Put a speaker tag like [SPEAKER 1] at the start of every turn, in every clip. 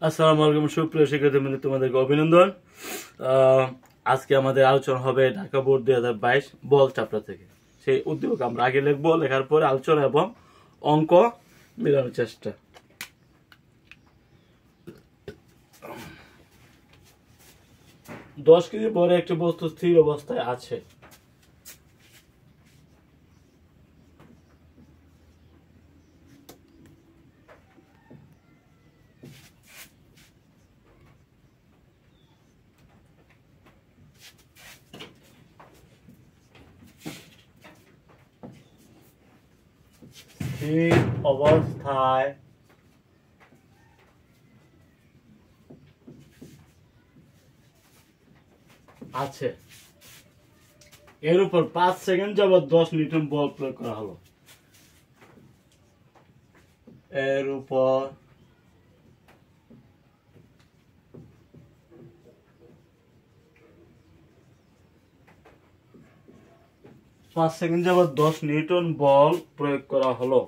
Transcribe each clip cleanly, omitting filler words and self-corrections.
[SPEAKER 1] আসসালামু আলাইকুম সুপ্রিয় শিক্ষার্থীবৃন্দ, তোমাদেরকে অভিনন্দন। আজকে আমাদের আলোচনা হবে ঢাকা বোর্ড 2022 বল চ্যাপ্টার থেকে। সেই উদ্যোগ আমরা আগে লিখবো, লেখার পরে আলোচনা এবং অঙ্ক মেলানোর চেষ্টা। দশ কেজি পরে একটি বস্তু স্থির অবস্থায় আছে। স্থির অবস্থায় আছে, এর উপর 5 সেকেন্ড যাবত 10 নিউটন বল প্রয়োগ করা হলো। এর উপর 5 সেকেন্ড যাবত 10 নিউটন বল প্রয়োগ করা হলো।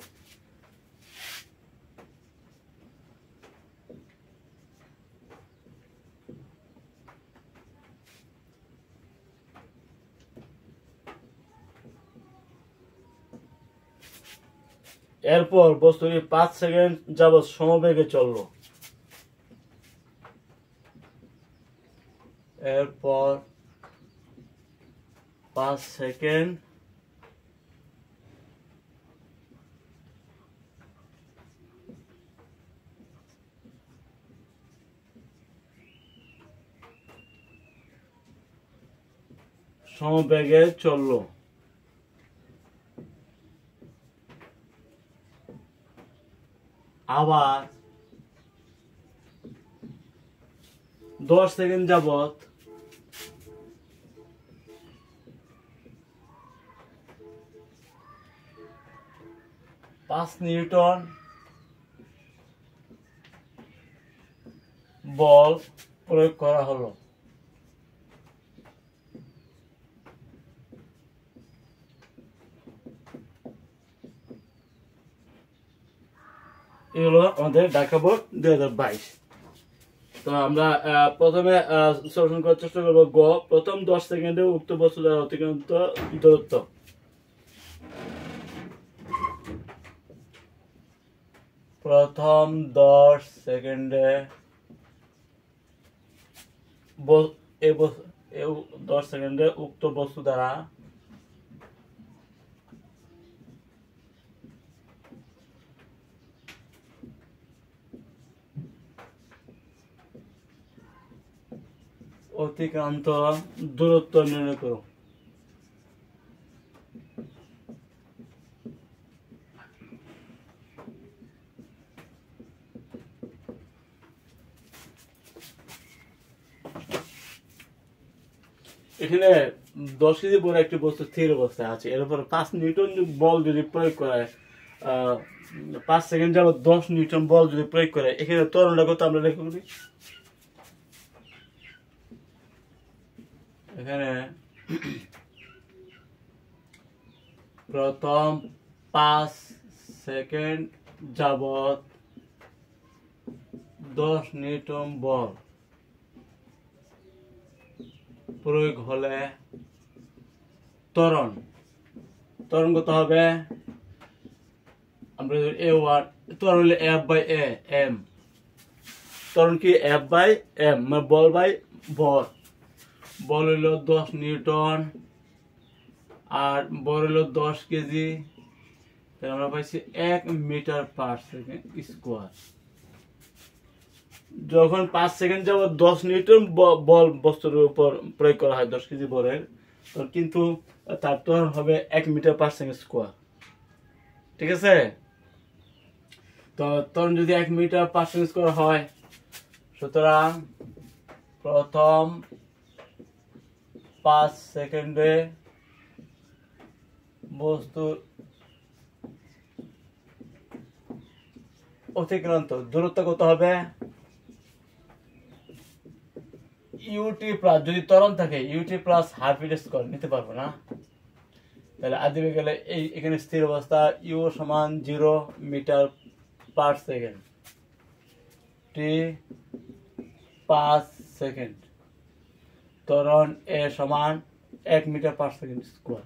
[SPEAKER 1] এরপর বস্তুটি 5 সেকেন্ড যাবত সমবেগে চলল। এরপর 5 সেকেন্ড সমবেগে চলল। আবার 10 সেকেন্ড যাবত পাঁচ নিউটন বল প্রয়োগ করা হলো। এগুলো আমাদের ঢাকা বোর্ড 2022। তো আমরা প্রথমে সলিউশন করার চেষ্টা করবো। গ, প্রথম 10 সেকেন্ডে উক্ত বস্তু দ্বারা অতিক্রান্ত দূরত্ব। প্রথম 10 সেকেন্ডে 10 সেকেন্ডে উক্ত বস্তু দ্বারা অতিক্রান্ত দূরত্ব নির্ণয় করো। এখানে 10 কেজি পরে একটি বস্তু স্থির অবস্থায় আছে, এর উপর 5 নিউটন বল যদি প্রয়োগ করে, 5 সেকেন্ড যাবত 10 নিউটন বল যদি প্রয়োগ করে, এখানে ত্বরণটা কত আমরা লেখা করি। এখানে প্রথম 5 সেকেন্ড যাবত 10 নিউটন বল প্রয়োগ হলে ত্বরণ কত হবে। আমরা ত্বরণ হলে এফ বাই এম। ত্বরণ কি এফ বাই এম, মানে বল বাই ভর। বল হইল 10 নিউটন আর ভর হইল 10 কেজি। তাহলে আমরা পাইছি 1 মিটার পার সেকেন্ড স্কোয়ার। যখন 5 সেকেন্ড যাবত 10 নিউটন বল বস্তুর উপর প্রয়োগ করা হয় 10 কেজি বলের, কিন্তু তার ত্বরণ হবে 1 মিটার পার সেকেন্ড স্কোয়ার। ঠিক আছে, তো ত্বরণ যদি 1 মিটার পার সেকেন্ড স্কোয়ার হয়, সুতরাং প্রথম 5 সেকেন্ডে বস্তুর অতিক্রান্ত দূরত্ব কত হবে। ইউটি প্লাস, যদি ত্বরণ থাকে ইউটি প্লাস হাফ ইট স্কয়ার নিতে পারবো না, তাহলে আদিবে গেলে এখানে স্থির অবস্থা ইউ সমান 0 মিটার পার সেকেন্ড। 5 সেকেন্ড, ত্বরণ এ সমান 1 মিটার পার সেকেন্ড স্কোয়ার,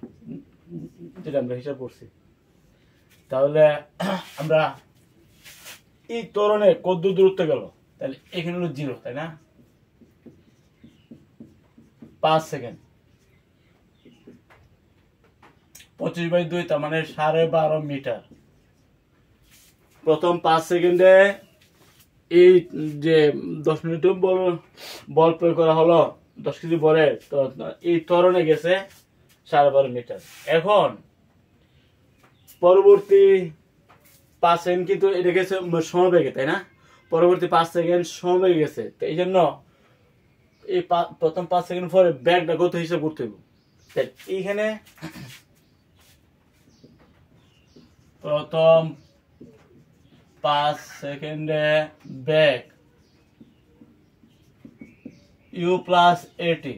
[SPEAKER 1] যেটা আমরা হিসাব করছি। তাহলে আমরা এই ত্বরণে কত দূরত্ব গেল, তাহলে এখানে হলো 0, তাই না? 5 সেকেন্ড, 25/2, তার মানে 12.5 মিটার। প্রথম 5 সেকেন্ডে এই যে 10 মিনিট বল প্রয়োগ করা হলো 10 কেজি বলে, তো এই ত্বরণে গেছে 12.5 মিটার। এখন পরবর্তী 5 সেকেন্ড কিন্তু এটা গেছে সমবেগে, তাই না? পরবর্তী 5 সেকেন্ড সমবেগে গেছে, তো এই জন্য এই প্রথম 5 সেকেন্ড পরে ব্যাগটা কত হিসাব করতে হবে। এইখানে প্রথম 5 সেকেন্ডে ব্যাগ u প্লাস 80,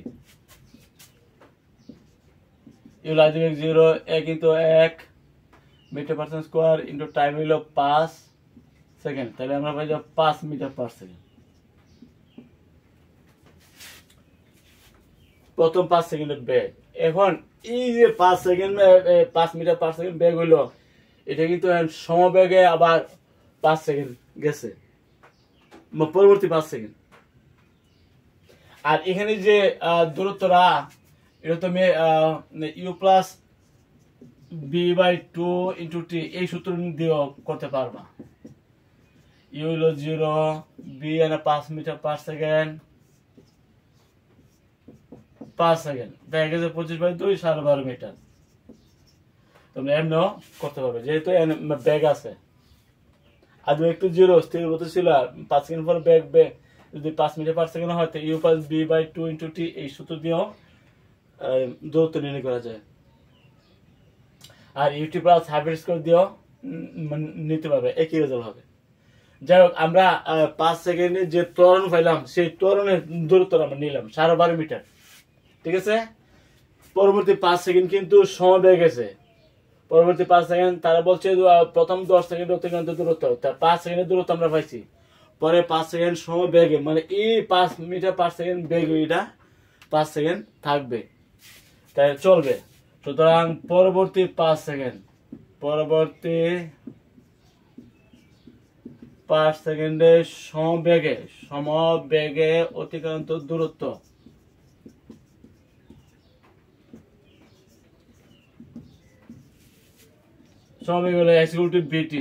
[SPEAKER 1] ইউ লাজিক 0, এ কিন্তু 1 metre per second square into time হইল 5 সেকেন্ড, তাহলে আমরা পাই 5 মিটার পার সেকেন্ড। প্রথম 5 সেকেন্ডের বেগ। এখন এই যে 5 সেকেন্ড 5 মিটার পার সেকেন্ড বেগ হইলো, এটা কিন্তু সমবেগে আবার 5 সেকেন্ড গেছে, পরবর্তী 5 সেকেন্ড। আর এখানে যে দূরত্বটা, এটা তুমি you plus b/2 into T এই সূত্র দিয়েও করতে পারবা। ইউ হলো 0, বি এনে 5 মিটার পার সেকেন্ড, 5 সেকেন্ড, ব্যাগ গেছে 25/2, 12.5 মিটার। তোমরা এমনও করতে পারবে, যেহেতু ব্যাগ আছে। আর একটু 0 স্থির হতে ছিল, 5 সেকেন্ড পর ব্যাগ যদি 5 মিটার পার সেকেন্ড হয়, তো you plus b/2 into T এই সূত্র দিয়েও দূরত্ব নির্ণয় করা যায়। আর ইউটি প্লাস হাইব্রিড স্কোয়ার দিয়েও নিতে পারবে, একই রেজাল্ট হবে। যাই হোক, আমরা 5 সেকেন্ডে যে ত্বরণ পাইলাম, সেই ত্বরণের দূরত্ব আমরা নিলাম 12.5 মিটার, ঠিক আছে? পরবর্তী 5 সেকেন্ড কিন্তু সমবেগে গেছে। পরবর্তী 5 সেকেন্ড তারা বলছে প্রথম 10 সেকেন্ড অতিক্রান্ত দূরত্ব, 5 সেকেন্ডের দূরত্ব আমরা পাইছি। পরে 5 সেকেন্ড সমবেগে, মানে এই 5 মিটার পার সেকেন্ড বেগ, এটা 5 সেকেন্ড থাকবে, তাই চলবে। সুতরাং পরবর্তী 5 সেকেন্ড, পরবর্তী 5 সেকেন্ডে সমবেগে অতিক্রান্ত দূরত্ব সমবেগ হলো x = bt,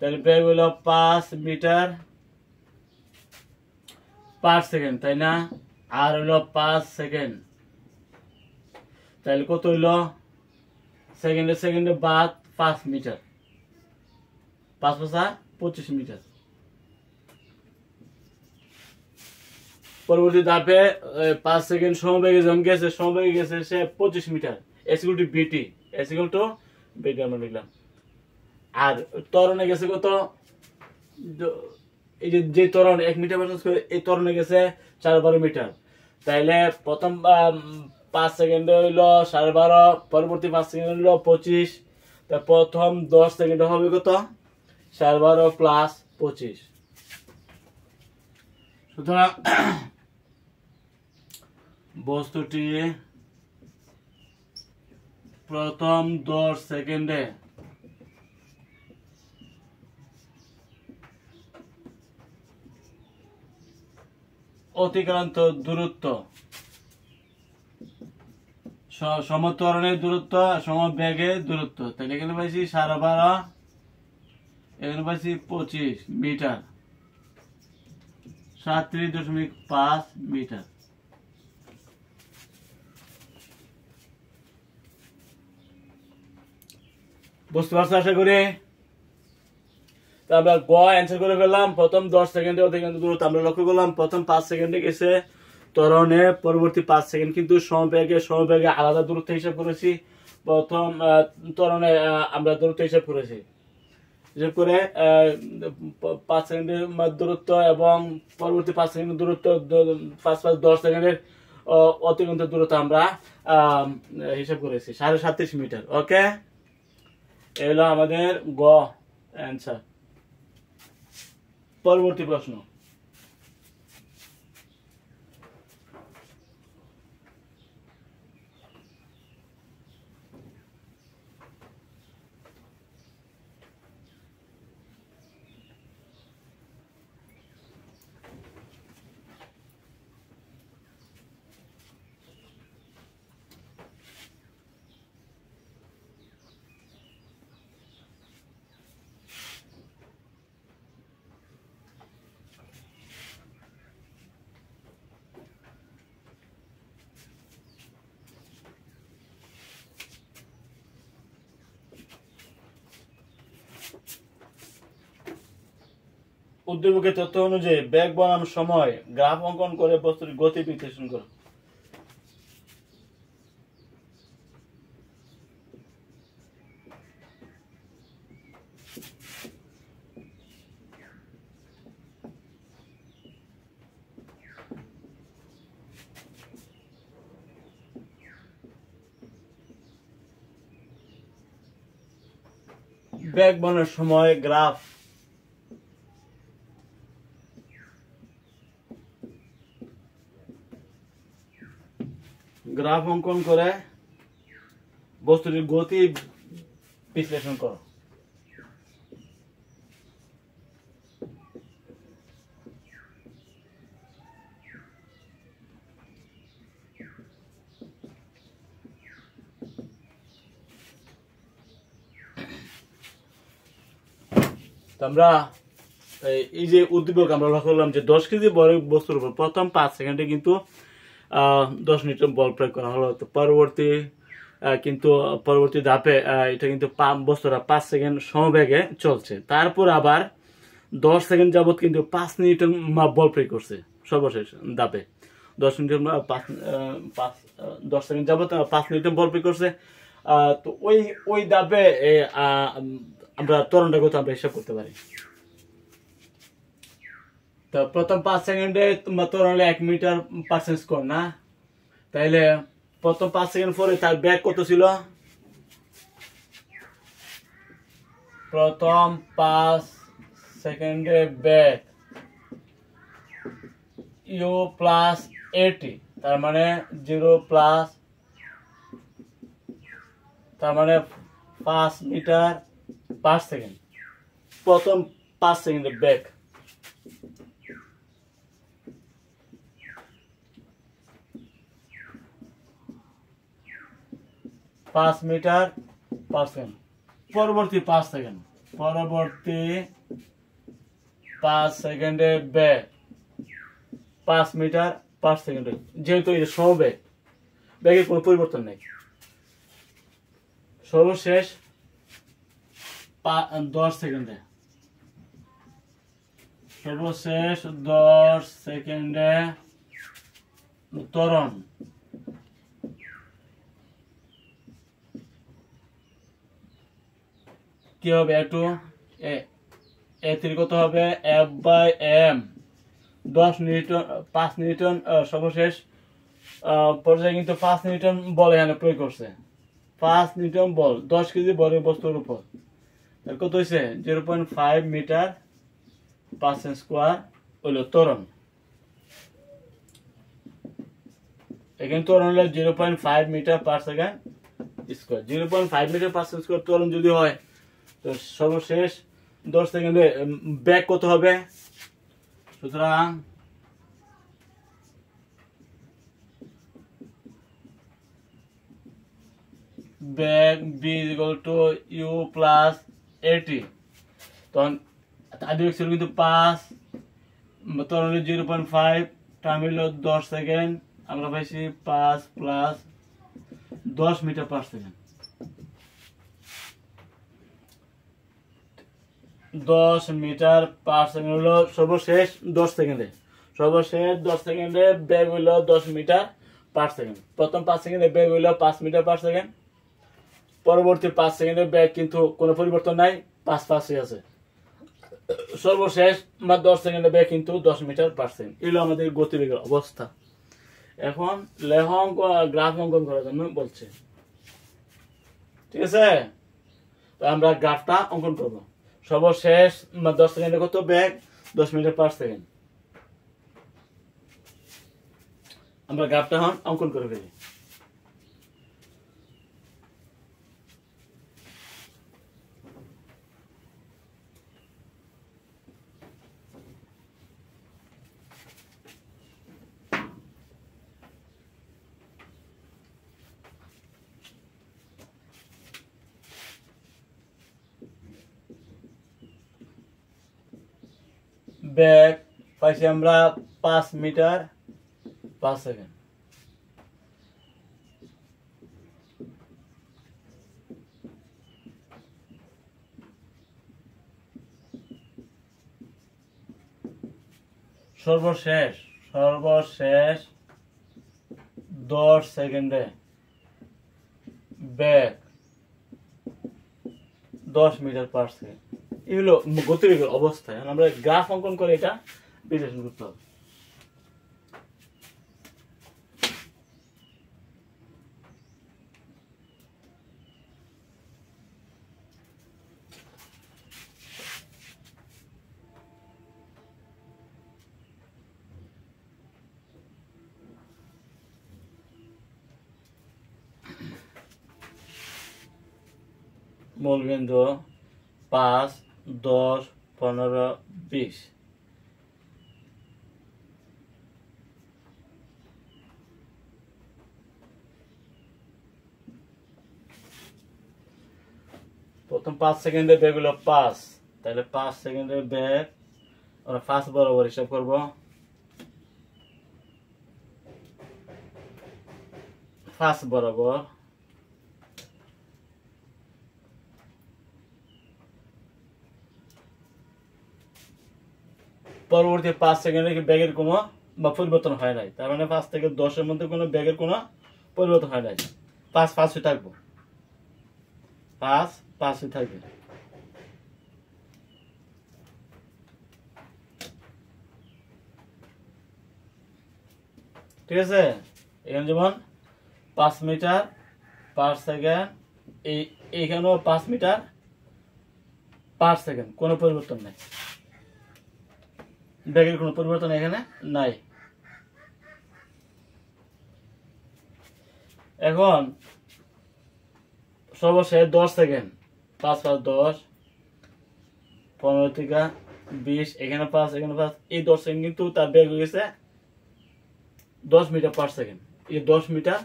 [SPEAKER 1] তাহলে বেগ হলো 5 মিটার পার সেকেন্ড, তাই না? আর হলো 5 সেকেন্ড, তাহলে কত হইলো? সেকেন্ডে বাদ 5 মিটার, 5 × 25 মিটার। পরবর্তী ধাপে 5 সেকেন্ড সমবেগে যখন গেছে, সমবেগে গেছে সে 25 metre, x = bt, x = bt আমরা লিখলাম। আর ত্বরণে গেছে কত? এই যে ত্বরণ 1 মিটার পার সেকেন্ড, এই ত্বরণে গেছে 12.5 মিটার। তাইলে প্রথম 5 সেকেন্ডে হইলো 12.5, পরবর্তী 5 সেকেন্ড হইলো 25, তা প্রথম 10 সেকেন্ডে হবে কত? 12.5 প্লাস 25। সুতরাং বস্তুটি প্রথম 10 সেকেন্ডে অতিক্রান্ত দূরত্ব, সমত্বরণের দূরত্ব, সমবেগের দূরত্ব, তাহলে এখানে পাইছি 12.5, এখানে পাইছি 25 মিটার, 37.5 মিটার। বুঝতে পারছো আশা করি? আমরা গ অ্যান্সার করে ফেললাম। প্রথম 10 সেকেন্ডে অতিক্রান্ত দূরত্ব আমরা লক্ষ্য করলাম, প্রথম 5 সেকেন্ডে গেছে ত্বরণে, পরবর্তী 5 সেকেন্ড কিন্তু সমবেগে আলাদা দূরত্ব হিসাব করেছি। প্রথম ত্বরণে আমরা দূরত্ব হিসাব করেছি, হিসাব করে 5 সেকেন্ডের দূরত্ব এবং পরবর্তী 5 সেকেন্ডের দূরত্ব, 5 + 10 সেকেন্ডের অতিক্রান্ত দূরত্ব আমরা হিসাব করেছি 37.5 মিটার। ওকে, এই হলো আমাদের গ অ্যান্সার। পরবর্তী প্রশ্ন। উদ্দীপকের তথ্য অনুযায়ী বেগ বনাম সময় গ্রাফ অঙ্কন করে বস্তুর গতি বিশ্লেষণ করো। বেগ বনার সময় গ্রাফ অঙ্কন করে বস্তুটির গতি বিশ্লেষণ করো। আমরা এই যে উদ্দীপক আমরা লক্ষ্য করলাম যে 10 কেজি বরের বস্তুর উপর প্রথম 5 সেকেন্ডে কিন্তু 10 নিউটন বল প্রয়োগ করা হলো। তো পরবর্তী ধাপে এটা কিন্তু বস্তুটা 5 সেকেন্ড সমবেগে চলছে। তারপর আবার 10 সেকেন্ড যাবত কিন্তু 5 নিউটন বল প্রয়োগ করছে সর্বশেষ ধাপে। 10 সেকেন্ড যাবত 5 নিউটন বল প্রয়োগ করছে। তো ওই ধাপে আমরা ত্বরণটা কত আমরা হিসাব করতে পারি। তো প্রথম 5 সেকেন্ডে তোমার ত্বরণ হলো 1 মিটার পার সেকেন্ড স্কয়ার না, তাইলে প্রথম 5 সেকেন্ড পরে তার ব্যাগ কত ছিল? প্রথম 5 সেকেন্ডে ব্যাগ ইউ প্লাস 80, তার মানে 0 প্লাস, তার মানে 5 মিটার পার সেকেন্ড। প্রথম 5 সেকেন্ডে ব্যাগ পাঁচ মিটার পার সেকেন্ড। পরবর্তী 5 সেকেন্ডে ব্যাগ 5 মিটার পার সেকেন্ডে, যেহেতু এটা সমবেগ, ব্যাগের কোনো পরিবর্তন নেই। সর্বশেষ 10 সেকেন্ডে ত্বরণ কি হবে? একটু এ3 কত হবে? F/m 10 নিউটন 5 নিউটন সর্বশেষ পর্যায়ে কিন্তু 5 নিউটন বল এখানে প্রয়োগ করছে। 5 নিউটন বল 10 কেজি বরের বস্তুর উপর কত হয়েছে? 0.5 মিটার পার সেকেন্ড স্কয়ার হইল ত্বরণ। এখানে ত্বরণ হলো 0.5 metre per second square. 0.5 metre per second square ত্বরণ যদি হয়, তো সর্বশেষ 10 সেকেন্ডে ব্যাগ কত হবে? সুতরাং ব্যাগ v equal to u plus 80। তখন আদি ছিল কিন্তু 5, তখন 0.5, টাইম হইল 10 সেকেন্ড। আমরা পাইছি 5 plus 10 metre per second. 10 metre per second হলো সর্বশেষ 10 সেকেন্ডে ব্যাগ হইল 10 মিটার পার সেকেন্ড। প্রথম 5 সেকেন্ডে ব্যাগ হইল 5 মিটার পার সেকেন্ড। পরবর্তী 5 সেকেন্ডে ব্যাগ কিন্তু কোনো পরিবর্তন নাই, 5 আছে। সর্বশেষ 10 সেকেন্ডে ব্যাগ কিন্তু 10 মিটার পার সেকেন্ড। এগুলো আমাদের গতিবেগের অবস্থা। এখন গ্রাফ অঙ্কন করার জন্য বলছে, ঠিক আছে? তো আমরা গ্রাফটা অঙ্কন করব। সর্বশেষ 10 সেকেন্ডে কত ব্যাগ? 10 metre per second. আমরা গ্রাফটা এখন অঙ্কন করে ফেলি। ব্যাগ পাইছি আমরা 5 মিটার পার সেকেন্ড। সর্বশেষ সর্বশেষ 10 সেকেন্ডে বেগ 10 মিটার পার সেকেন্ড। এগুলো গতিবেগের অবস্থায় আমরা গ্রাফ অঙ্কন করে এটা বিশ্লেষণ করতে হবে। মূলবিন্দু 5, 10, 15, 20। প্রথম 5 সেকেন্ডের বেগ হলো 5, তাহলে 5 সেকেন্ডের বেগ আমরা 5 বরাবর হিসাব করব। 5 বরাবর পরবর্তী 5 সেকেন্ডে ব্যাগের কোনো পরিবর্তন হয় নাই, তার মানে 5 থেকে 10-এর মধ্যে কোনো ব্যাগের কোনো পরিবর্তন হয় নাই। 5 5ই থাকবো, 5 5ই থাকবে। ঠিক আছে, এখানে যেমন 5 মিটার পার সেকেন্ড, এইখানেও 5 মিটার পার সেকেন্ড, কোনো পরিবর্তন নাই, ব্যাগের কোনো পরিবর্তন এখানে নাই। এখন সর্বশেষ 10 সেকেন্ড, 5 5 10, 15 থেকে 20, এখানে 5 এখানে 5, এই 10 সেকেন্ড কিন্তু তার ব্যাগ হয়ে গেছে 10 মিটার পার সেকেন্ড। এই 10 মিটার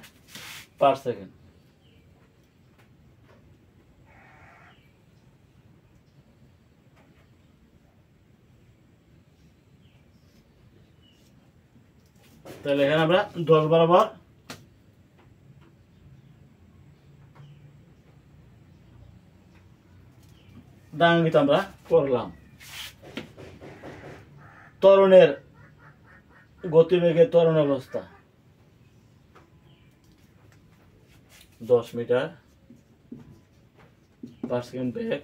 [SPEAKER 1] পার সেকেন্ড। তাহলে এখানে আমরা 10 বরাবর দাঙ্গিত আমরা করলাম। ত্বরণের গতিবেগের ত্বরণ অবস্থা 10 মিটার পার সেকেন্ড বেগ,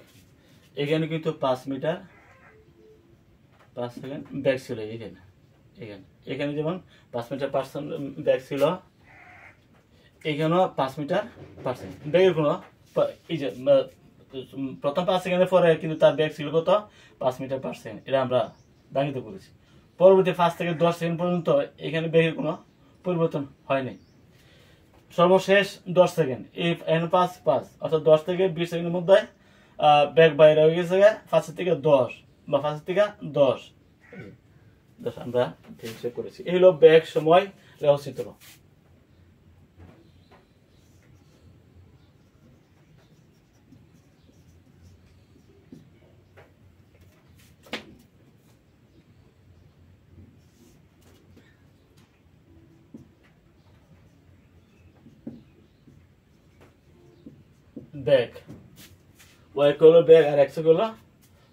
[SPEAKER 1] এখানে কিন্তু 5 মিটার পার সেকেন্ড বেগ ছিল। এখানে এখানে এখানে যেমন 5 মিটার পার সেকেন্ড বেগ ছিল, এখানেও 5 মিটার পার সেকেন্ড বেগের কোনো এই যে প্রথম 5 সেকেন্ডের পরে কিন্তু তার বেগ ছিল কত? 5 মিটার পার সেকেন্ড। এটা আমরা দাঙ্গিত করেছি। পরবর্তী 5 থেকে 10 সেকেন্ড পর্যন্ত এখানে বেগের কোনো পরিবর্তন হয়নি। সর্বশেষ 10 সেকেন্ড, এই এখানে 5 5, অর্থাৎ 10 থেকে 20 সেকেন্ডের মধ্যে বেগ বাইরে হয়ে গেছে 5 থেকে 10 বা 5 থেকে 10 আমরা হিসেব করেছি। এই হলো বেগ সময় লেখচিত্র। বেগ ওয়াই হলো বেগ আর এক্স হলো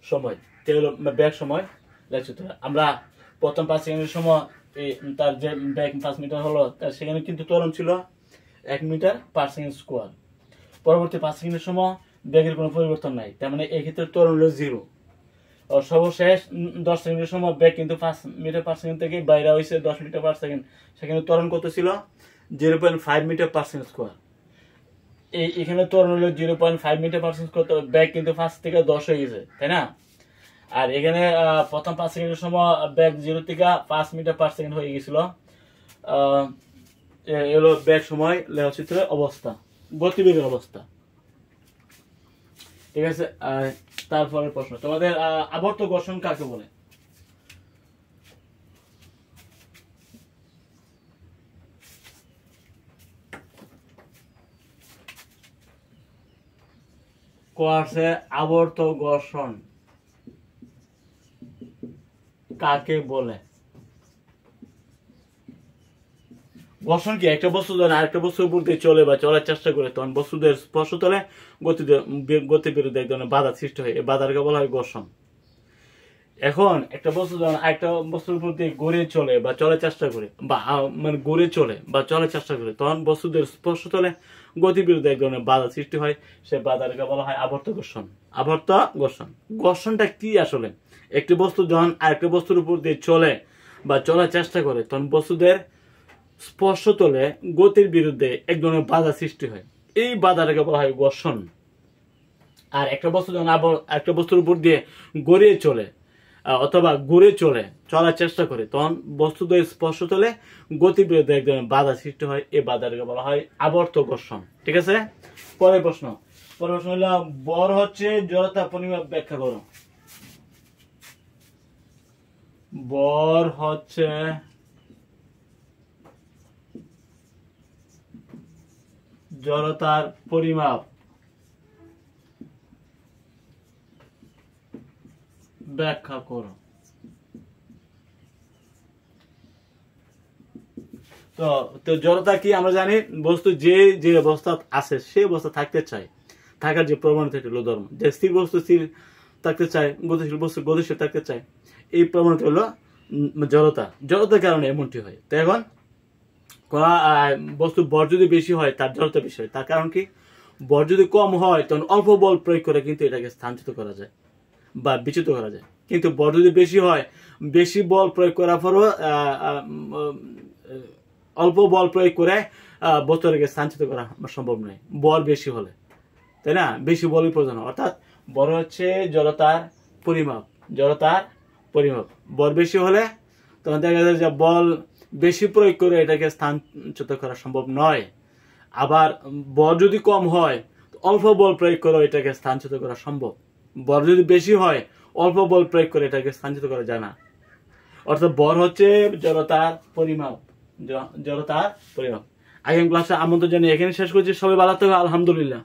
[SPEAKER 1] সময়, হলো বেগ সময় লেখচিত্র। আমরা প্রথম 5 সেকেন্ডের সময় তার যে বেগ 5 মিটার হলো, তার সেখানে কিন্তু ত্বরণ ছিল 1 মিটার পার সেকেন্ড স্কোয়ার। পরবর্তী 5 সেকেন্ডের সময় বেগের কোনো পরিবর্তন নাই, তার মানে এই ক্ষেত্রে ত্বরণ হলো 0। আর সর্বশেষ 10 সেকেন্ডের সময় বেগ কিন্তু 5 মিটার পার সেকেন্ড থেকে বাইরে হয়েছে 10 মিটার পার সেকেন্ড, সেখানে ত্বরণ কত ছিল? 0.5 মিটার পার সেকেন্ড স্কোয়ার। এখানে ত্বরণ হলো 0.5 মিটার পার সেকেন্ড স্কোয়ার, বেগ কিন্তু 5 থেকে 10 হয়ে গেছে, তাই না? আর এখানে প্রথম 5 সেকেন্ডের সময় বেগ 0 থেকে 5 মিটার পার সেকেন্ড হয়ে গেছিল। এলো বেগ সময় লেখচিত্রের অবস্থা, গতিবেগের অবস্থা। ঠিক আছে, তারপরে প্রশ্ন তোমাদের, আবর্ত ঘর্ষণ কাকে বলে? কোয়ার্সে আবর্ত ঘর্ষণ কাকে বলে? ঘর্ষণ কি একটা বস্তু যখন আরেকটা বস্তুর উপর দিয়ে চলে বা চলার চেষ্টা করে, তখন বস্তুদের স্পর্শতলে গতি বিরুদ্ধে এক ধরনের বাধা সৃষ্টি হয়, এই বাধাকে বলা হয় ঘর্ষণ। এখন একটা বস্তু যখন একটা বস্তুর উপর দিয়ে গড়ে চলে বা চলার চেষ্টা করে বা মানে গড়ে চলে বা চলার চেষ্টা করে, তখন বস্তুদের স্পর্শ তলে গতির বিরুদ্ধে এক ধরনের বাধা সৃষ্টি হয়। সে বাধাটাকে বলা হয় আবর্ত ঘর্ষণ। আবর্ত ঘর্ষণ, ঘর্ষণটা কি আসলে? একটি বস্তু যখন আরেকটা বস্তুর উপর দিয়ে চলে বা চলার চেষ্টা করে, তখন বস্তুদের স্পর্শ তলে গতির বিরুদ্ধে এক ধরনের বাধা সৃষ্টি হয়। এই বাধাটাকে বলা হয় ঘর্ষণ। আর একটা বস্তু যখন একটা বস্তুর উপর দিয়ে গড়িয়ে চলে অথবা ঘুরে চলে চলার চেষ্টা করে, তখন বস্তুদের স্পর্শ তলে গতির বিরুদ্ধে এক ধরনের বাধা সৃষ্টি হয়। এই বাধাটাকে বলা হয় আবর্ত ঘর্ষণ। ঠিক আছে, পরের প্রশ্ন হলো বর হচ্ছে জড়তা পরিমাপ ব্যাখ্যা করো। বর হচ্ছে জড়তার পরিমাপ ব্যাখ্যা করো। তো জড়তা কি আমরা জানি, বস্তু যে অবস্থা আছে সেই অবস্থা থাকতে চায়, থাকার যে প্রবণতা হলো ধর্ম। যে স্থির বস্তু স্থির থাকতে চায়, গতিশীল বস্তু গতিশীল থাকতে চায়, এই প্রবণতা হলো জড়তা। জড়তার কারণে এমনটি হয়। তো এখন বস্তু বর যদি বেশি হয় তার জড়তা বেশি হয়। তার কারণ কি? বর যদি কম হয় তখন অল্প বল প্রয়োগ করে কিন্তু এটাকে স্থানচ্যুত করা যায় বা বিচ্যুত করা যায়। কিন্তু বর যদি বেশি হয়, বেশি বল প্রয়োগ করার পরও অল্প বল প্রয়োগ করে বস্তুটাকে স্থানচ্যুত করা সম্ভব নয় বল বেশি হলে, তাই না? বেশি বলই প্রয়োজন। অর্থাৎ বর হচ্ছে জড়তার পরিমাপ। জড়তার পরিমাপ। বর বেশি হলে তখন দেখা যায় যে বল বেশি প্রয়োগ করে এটাকে স্থানচ্যুত করা সম্ভব নয়। আবার বর যদি কম হয়, অল্প বল প্রয়োগ করে এটাকে স্থানচ্যুত করা সম্ভব। বর যদি বেশি হয়, অল্প বল প্রয়োগ করে এটাকে স্থানচ্যুত করা যায় না। অর্থাৎ বর হচ্ছে জড়তার পরিমাপ। জড়তার পরিমাপ। আগামী ক্লাসে আমন্ত্রণ জানিয়ে এখানে শেষ করছি। সবাই ভালো থাকবে। আলহামদুলিল্লাহ।